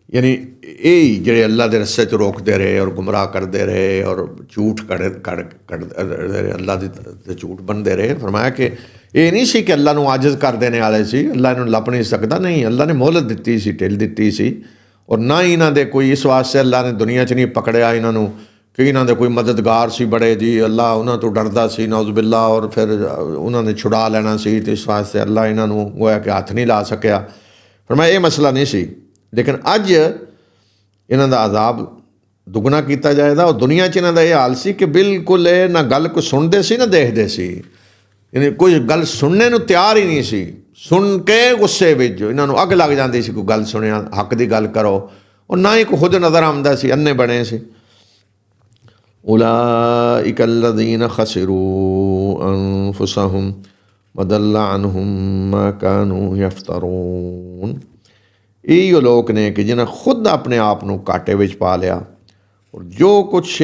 यानी यही जिहड़े अल्लाह के रस्ते तो रोकते रहे और गुमराह करते रहे और झूठ कढ़ते रहे, अल्लाह के झूठ बनते रहे। फरमाया कि ये नहीं सी कि अल्लाह नूं आजिज़ कर देने वाले सी, अल्लाह इन्होंने लप नहीं सकता, नहीं, अल्लाह ने मोहलत दी सी, ढिल दी सी, और ना ही इन्हां दे कोई इस वास्ते अल्लाह ने दुनिया च नहीं पकड़िया इन्हों कि इन्हां दे कोई मददगार सी बड़े जी, अल्लाह उन्हां तो डरदा सी नौज़ुबिल्ला, और फिर उन्होंने छुड़ा लेना सी, तो इस वास्ते अल्लाह इन्हों गोया कि हथ नहीं ला सकिया। फरमाया ये मसला नहीं सी, लेकिन अज इन्हां दा अज़ाब दुगना किया जाएगा। और दुनिया च इन्हां दा ये हाल सी कि बिल्कुल ये ना गल को सुनते सी ना देखते सी, यानी कोई गल सुनने नूं तैयार ही नहीं सी, सुन के गुस्से विच इन्हां नूं अग लग जाती सी कोई गल सुनिया, हक की गल करो, और ना ही कोई खुद नज़र आउंदा सी, अन्ने बने सी। उलाइका अल्लज़ीना खसिरू अनफुसहुम वदल्ला अन्हुम मा कानू यफ्तरून। यही लोग ने कि जिन्हें खुद अपने आप को घाटे विच पा लिया, और जो कुछ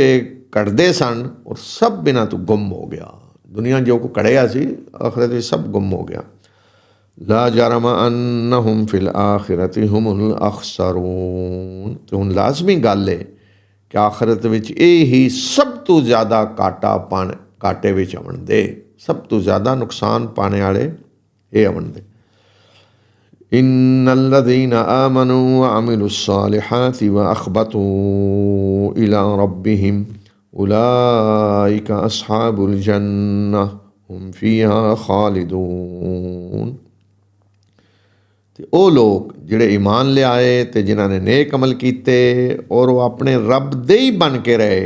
कढ़ते सन और सब बिना तो गुम हो गया। दुनिया जो को कढ़िया सी आखिरत में सब गुम हो गया। ला जरम अन्नहुम फिल आखिरति हुमुल अखसरून। तो हुण लाजमी गल है कि आखिरत विच यही सब तो ज़्यादा घाटे विच आवन दे, सब तो ज़्यादा नुकसान पाने वाले ये आवन दे। इन्नल्लज़ीना आमनू व अमिलुस्सालिहाति व अख़बतू इला रब्बिहिम उलाइका अस्हाबुल जन्नह हुम फ़ीहा खालिदून। ते ओ लोग जिहड़े ईमान ले आए ते जिन्होंने नेक अमल किते और वो अपने रब दे ही बन के रहे,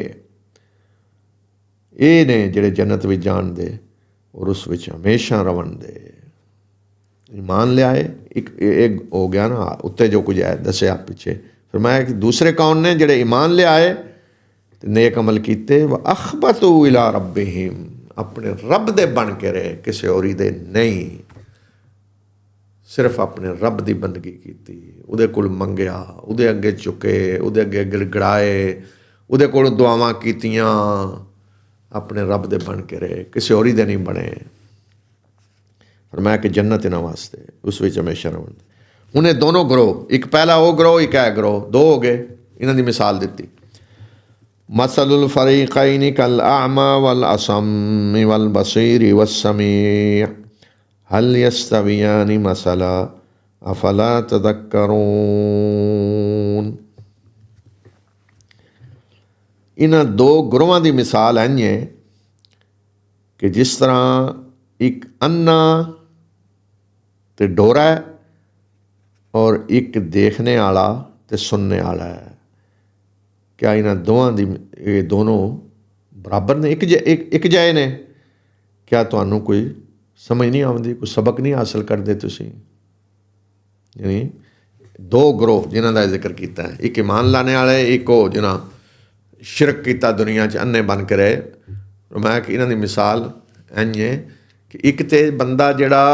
ये ने जिहड़े जन्नत विच जाण दे और उस विच हमेशा रवन दे। ईमान ले आए एक हो गया ना, उत्ते जो कुछ है दसिया पिछे। फिर मैं दूसरे कौन ने जिहड़े ईमान ले आए ते नेक अमल किते, व अख़बतू इला रब्बिहिम, अपने रब दे बन के रहे, किसी होरी दे नहीं, सिर्फ अपने रब की बंदगी की, उहदे कोल मंगया, उहदे अगे झुके, उहदे अगे गिड़गिड़ाए, उहदे कोल दुआवां कीतियां, अपने रब दे बन के रहे, किसी होरी दे नहीं बने। फरमाया कि जन्नत इन्हां वास्ते, उस विच हमेशा रहन। हुण ये दोनों ग्रोह, एक पहला वो ग्रोह, एक है ग्रोह, दो हो गए। इन्हां दी मिसाल दी मसलुल फ़रीक़ैनि कल अअमा वल असम्मि वल बसीरि वस्समीअ हल यस्तवियानि मसला अफला तदक्करून। इन्हां दो गुरुआं दी मिसाल इंज है कि जिस तरह एक अन्ना ते डोरा है और एक देखने वाला ते सुनने वाला है। क्या इन्हां दोवां दी ये दोनों बराबर ने, एक जाए ने? क्या तुहानू कोई समझ नहीं आती, कोई सबक नहीं हासिल करते तुसी? यानी दो ग्रोह जिन्हां दा जिक्र किया है, एक ईमान लाने वाले, एक वो जिन्हां शिरक किया दुनिया च अन्ने बन के रहे। मैं कि इन्हां दी मिसाल इंज है कि एक तो बंदा जिहड़ा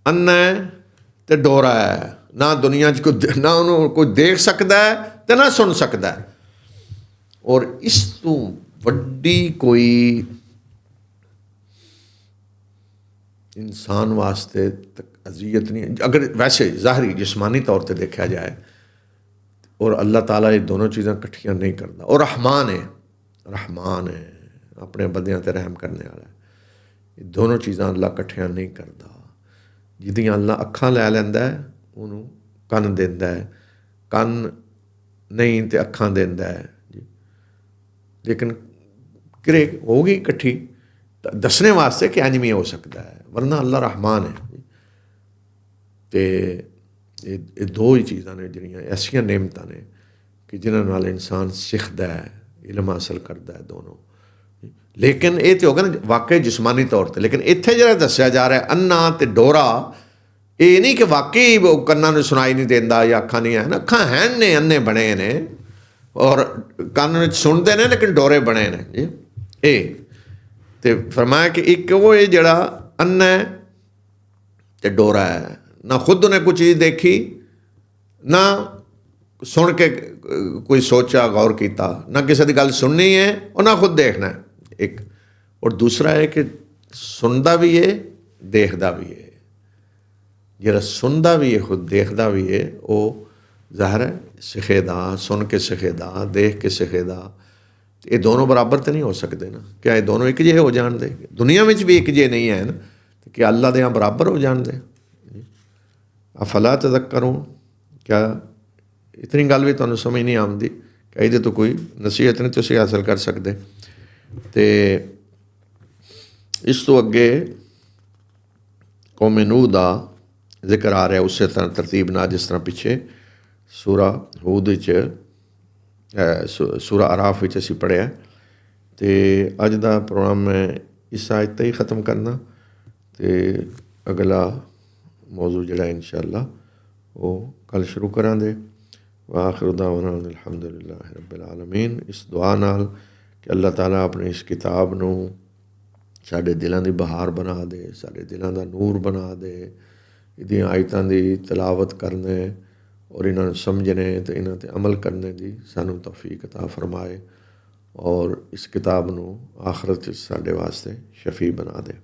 अन्ना है ते डोरा है, ना दुनिया च कोई ना उन्होंने कोई देख सकता है तो ना सुन सकता है। और इस तो वड्डी कोई इंसान वास्ते अजियत नहीं, अगर वैसे ज़ाहरी जिस्मानी तौर पर देखा जाए। और अल्लाह ताला ये दोनों चीज़ां कट्ठियां नहीं करता। और रहमान है, रहमान है, अपने बंदियां ते रहम करने वाला है। ये दोनों चीज़ां अल्लाह कट्ठियां नहीं करता। जिहदियां अल्लाह अखां लै लैंदा है उन्होंने कन देंदा है, कन नहीं तो अखां देंदा है जी। लेकिन किरे होगी इकट्ठी दसने वास्ते कि इंज भी हो सकता है, वरना अल्लाह रहमान है। तो ये दो ही चीज़ां ने जिहड़ियां ऐसियां नेमतां ने कि जिन्हां नाल इंसान सिखदा है, इलम हासिल करता है दोनों। लेकिन ये तो होगा ना वाकई जिस्मानी तौर पर। लेकिन इत्थे जिहड़ा दस्सिया जा रहा है अन्ना ते डोरा, ये नहीं कि वाकई वो कन्नां नूं सुनाई नहीं देंदा या अखां नहीं है ना, अखां हैं ने, अन्ने बने ने और कन्न सुनते ने लेकिन डोरे बने ने जी। ये तो फरमाया कि एक वो है जिहड़ा अन्ना है ते डोरा है, ना खुद उन्हें कोई चीज़ देखी ना सुन के कोई सोचा गौर किया, ना किसी की गल सुननी है और ना खुद देखना है एक। और दूसरा है कि सुनता भी है देखता भी है। जिहड़ा सुनता भी है खुद देखता भी है वो ज़ाहिर है सिखेदा, सुन के सिखेदा, देख के सिखेदा। ये दोनों बराबर तो नहीं हो सकते ना। क्या ये दोनों एक जिहे हो जान दे? दुनिया में भी एक जिहे नहीं है ना, तो क्या अल्लाह दे यहाँ बराबर हो जान दे? अफला तज़क्करून। क्या इतनी गल भी तुहानूं समझ नहीं आती? क्या ये तो कोई नसीहत नहीं तुसीं हासिल कर सकते? तो इस तो अगे कौम नूह का जिक्र आ रहा उस तरह तरतीब नाल जिस तरह पिछे सूरा हूद सूरा आराफ असीं पढ़िया। तो अज का प्रोग्राम मैं इस आयत ही ख़त्म करना। तो अगला मौजू जिहड़ा इंशाअल्लाह वो कल शुरू करांगे। वाखिर दावना अल्हम्दुलिल्लाहि रब्बिल आलमीन। इस दुआ नाल कि अल्लाह ताला अपनी इस किताब नूं साडे दिलों की बहार बना दे, साडे दिलों का नूर बना दे, इहदियां आयतां दी तिलावत करने और इन्हां समझने तो इन्हां ते अमल करने की सानू तौफीक अता फरमाए और इस किताब नूं आखिरत साडे वास्ते शफी बना दे।